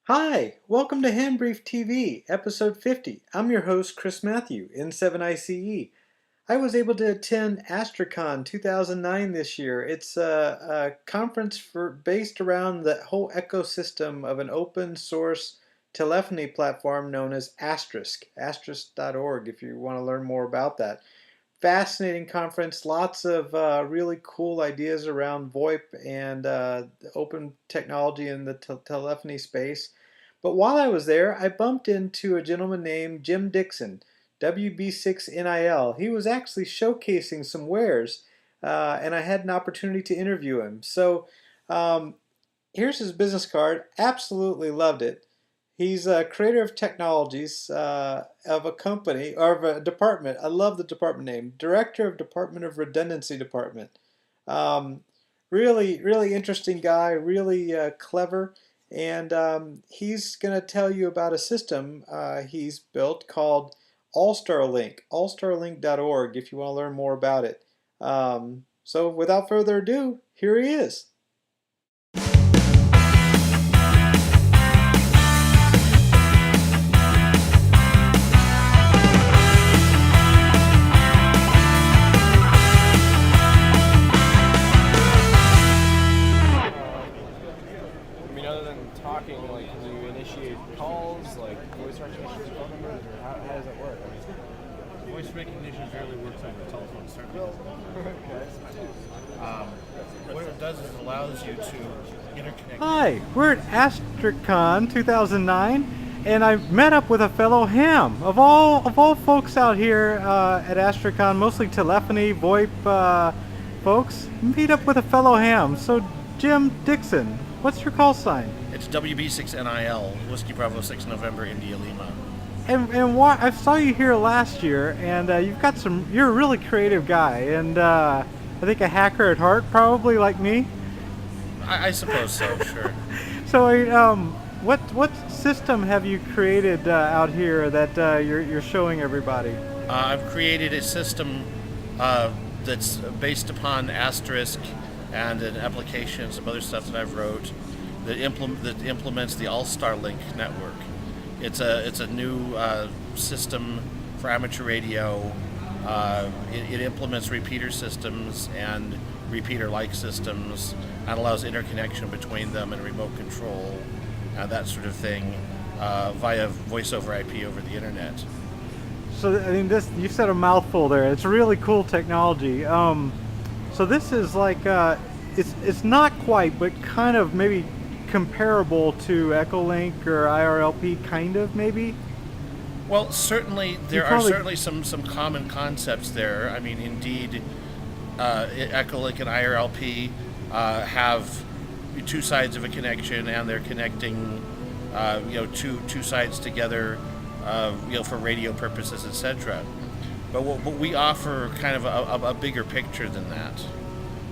Hi, welcome to Handbrief TV, episode 50. I'm your host, Chris Matthieu, N7ICE. I was able to attend Astricon 2009 this year. It's a conference based around the whole ecosystem of an open source telephony platform known as asterisk.org if you want to learn more about that. Fascinating conference, lots of really cool ideas around VoIP and open technology in the telephony space. But while I was there, I bumped into a gentleman named Jim Dixon, WB6NIL. He was actually showcasing some wares, and I had an opportunity to interview him. So um, here's his business card. Absolutely loved it. He's a creator of technologies of a company or of a department. I love the department name. Director of Department of Redundancy Department. Um, really interesting guy. Really clever. And he's going to tell you about a system he's built called AllStar Link. AllStarLink.org if you want to learn more about it. So without further ado, here he is. Other than talking, like, do you initiate calls, like voice recognition phone numbers, or how does it work? Voice recognition barely works over the telephone, certainly. What it does is it allows you to interconnect. Hi, we're at Astricon 2009, and I met up with a fellow ham. Of all folks out here at Astricon, mostly telephony, VoIP folks, meet up with a fellow ham. So, Jim Dixon, what's your call sign? It's WB6NIL, Whiskey Bravo 6 November, India Lima. And why, I saw you here last year, and you're a really creative guy, and I think a hacker at heart, probably like me. I suppose so, sure. So, what system have you created out here that you're showing everybody? I've created a system that's based upon Asterisk and an application, some other stuff that I've wrote that implements the AllStar Link network. It's a new system for amateur radio. It implements repeater systems and repeater-like systems and allows interconnection between them and remote control, that sort of thing, via voice over IP over the internet. So, I mean, you said a mouthful there. It's really cool technology. So this is like it's not quite, but kind of maybe comparable to Echolink or IRLP, kind of maybe. Well, certainly there are certainly some common concepts there. I mean, indeed, Echolink and IRLP have two sides of a connection, and they're connecting, two sides together, for radio purposes, etc. But what we offer kind of a bigger picture than that.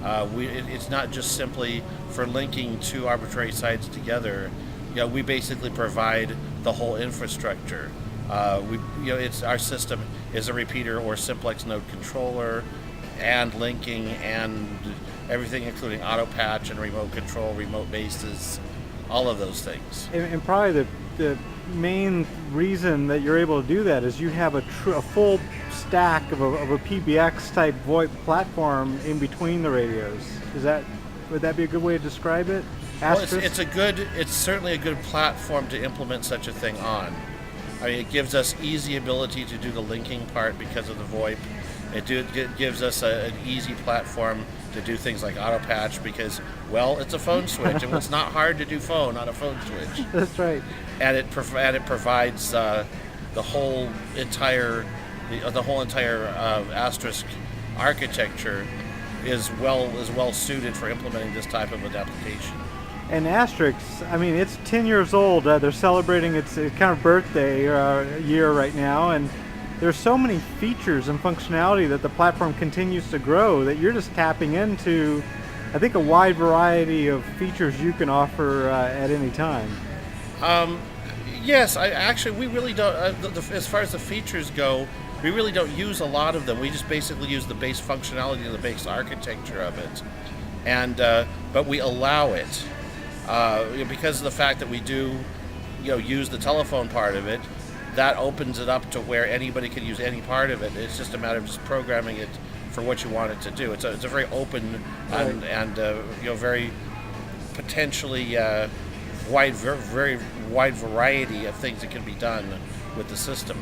It's not just simply for linking two arbitrary sides together. We basically provide the whole infrastructure. Our system is a repeater or simplex node controller, and linking and everything, including auto patch and remote control, remote bases, all of those things. And probably the main reason that you're able to do that is you have a full stack of a PBX type VoIP platform in between the radios. Would that be a good way to describe it? Well, it's certainly a good platform to implement such a thing on. I mean, it gives us easy ability to do the linking part because of the VoIP. It gives us an easy platform to do things like auto patch because, well, it's a phone switch, and it's not hard to do phone on a phone switch. That's right. And it provides the whole entire Asterisk architecture is well suited for implementing this type of an application. And Astrix, I mean, it's 10 years old. They're celebrating its kind of birthday year right now, and there's so many features and functionality that the platform continues to grow that you're just tapping into, I think, a wide variety of features you can offer at any time. Yes, we really don't. As far as the features go, we really don't use a lot of them. We just basically use the base functionality and the base architecture of it, and but we allow it because of the fact that we do use the telephone part of it, that opens it up to where anybody can use any part of it. It's just a matter of just programming it for what you want it to do. It's a very open and very potentially very wide variety of things that can be done with the system.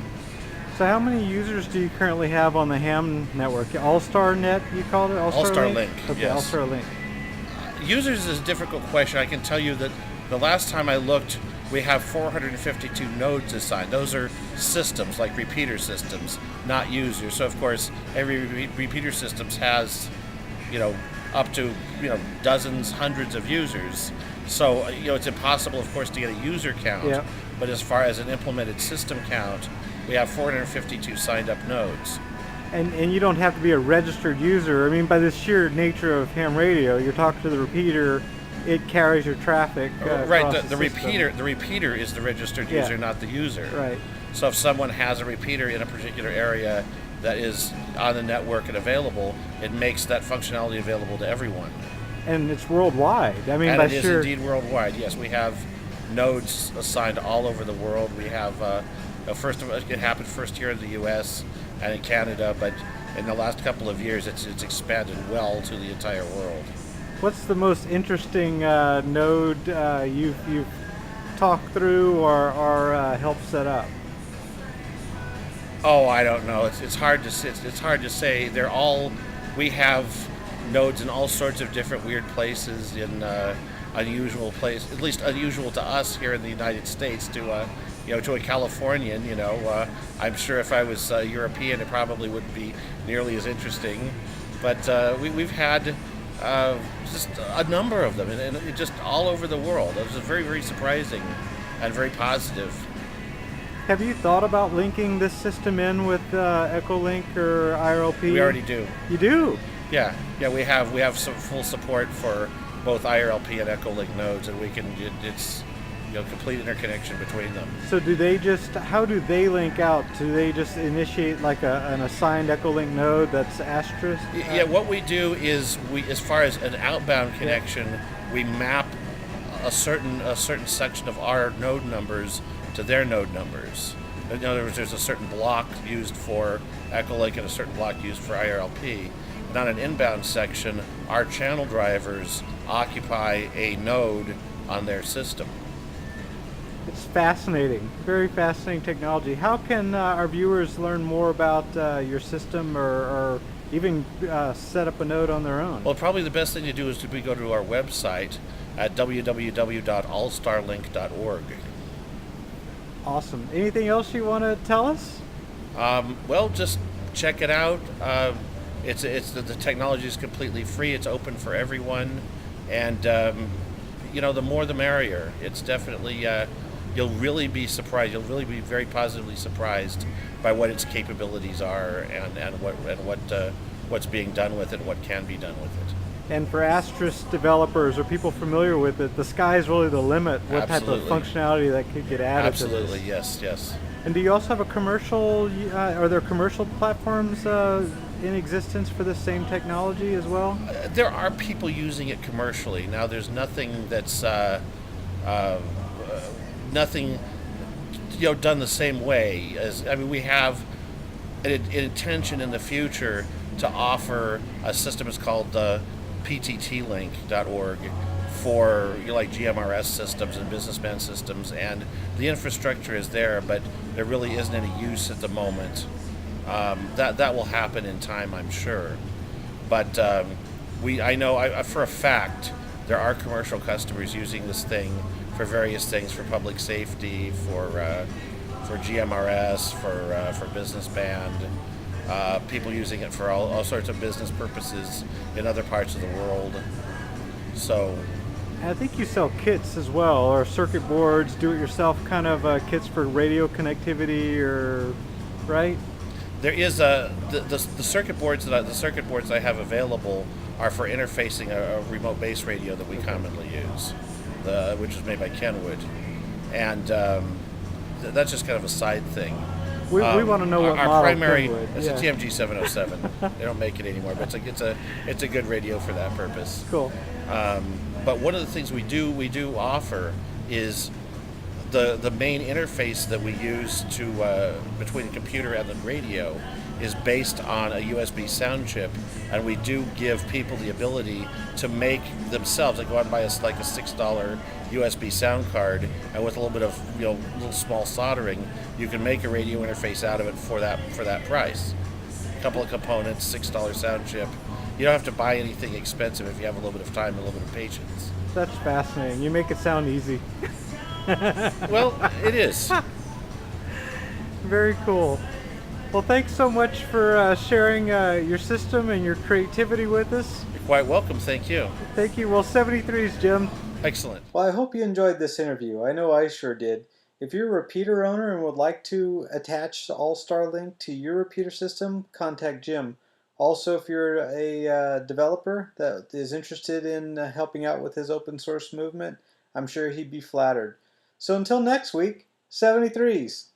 So how many users do you currently have on the ham network? AllStar Net, you called it? AllStar Link. Okay, yes. AllStar Link. Users is a difficult question. I can tell you that the last time I looked, we have 452 nodes assigned. Those are systems, like repeater systems, not users. So of course, every repeater systems has, up to dozens, hundreds of users. So it's impossible, of course, to get a user count. Yep. But as far as an implemented system count, we have 452 signed up nodes. And you don't have to be a registered user. I mean, by the sheer nature of ham radio, you're talking to the repeater. It carries your traffic. Right. The repeater is the registered user, not the user. Right. So if someone has a repeater in a particular area that is on the network and available, it makes that functionality available to everyone. And it's worldwide. I mean, and it is indeed worldwide. Yes, we have nodes assigned all over the world. We have it happened first here in the U.S. and in Canada, but in the last couple of years, it's expanded well to the entire world. What's the most interesting node you've talked through or helped set up? Oh, I don't know. It's hard to say. We have nodes in all sorts of different weird places, in unusual places, at least unusual to us here in the United States, to a Californian. I'm sure if I was European, it probably wouldn't be nearly as interesting. But we've had just a number of them, and just all over the world. It was very, very surprising and very positive. Have you thought about linking this system in with Echolink or IRLP? We already do. You do? Yeah. We have some full support for both IRLP and Echolink nodes, and it's complete interconnection between them. So how do they link out? Do they just initiate like an assigned Echolink node that's asterisk? Yeah, what we do is as far as an outbound connection, we map a certain section of our node numbers to their node numbers. In other words, there's a certain block used for Echolink and a certain block used for IRLP. And on an inbound section, our channel drivers occupy a node on their system. It's fascinating, very fascinating technology. How can our viewers learn more about your system or even set up a node on their own? Well, probably the best thing to do is to go to our website at www.allstarlink.org. Awesome. Anything else you want to tell us? Well, just check it out. The technology is completely free. It's open for everyone, and the more the merrier. It's definitely you'll really be surprised. You'll really be very positively surprised by what its capabilities are and what's being done with it, and what can be done with it. And for Asterisk developers or people familiar with it, the sky's really the limit. What Absolutely. Type of functionality that could get added Absolutely, to this. yes. And do you also have a commercial, are there commercial platforms in existence for this same technology as well? There are people using it commercially. Now, there's nothing that's nothing done the same way. We have an intention in the future to offer a system. It's called pttlink.org for like GMRS systems and businessman systems, and the infrastructure is there, but there really isn't any use at the moment. That will happen in time, I'm sure. But I know for a fact there are commercial customers using this thing for various things, for public safety, for GMRS, for business band. People using it for all sorts of business purposes in other parts of the world. So, I think you sell kits as well, or circuit boards, do-it-yourself kind of kits for radio connectivity, or right? There is the circuit boards that I have available are for interfacing a remote base radio that we commonly use, which is made by Kenwood, and that's just kind of a side thing. We want to know what our model primary. Kenwood. It's a TMG 707. They don't make it anymore, but it's a good radio for that purpose. Cool. But one of the things we do offer is the main interface that we use to between the computer and the radio is based on a USB sound chip, and we do give people the ability to make themselves. They go out and buy like a $6 USB sound card, and with a little bit of little small soldering, you can make a radio interface out of it for that price. A couple of components, $6 sound chip. You don't have to buy anything expensive if you have a little bit of time and a little bit of patience. That's fascinating. You make it sound easy. Well, it is. Very cool. Well, thanks so much for sharing your system and your creativity with us. You're quite welcome. Thank you. Thank you. Well, 73's Jim. Excellent. Well, I hope you enjoyed this interview. I know I sure did. If you're a repeater owner and would like to attach the AllStar Link to your repeater system, contact Jim. Also, if you're a developer that is interested in helping out with his open source movement, I'm sure he'd be flattered. So until next week, 73's.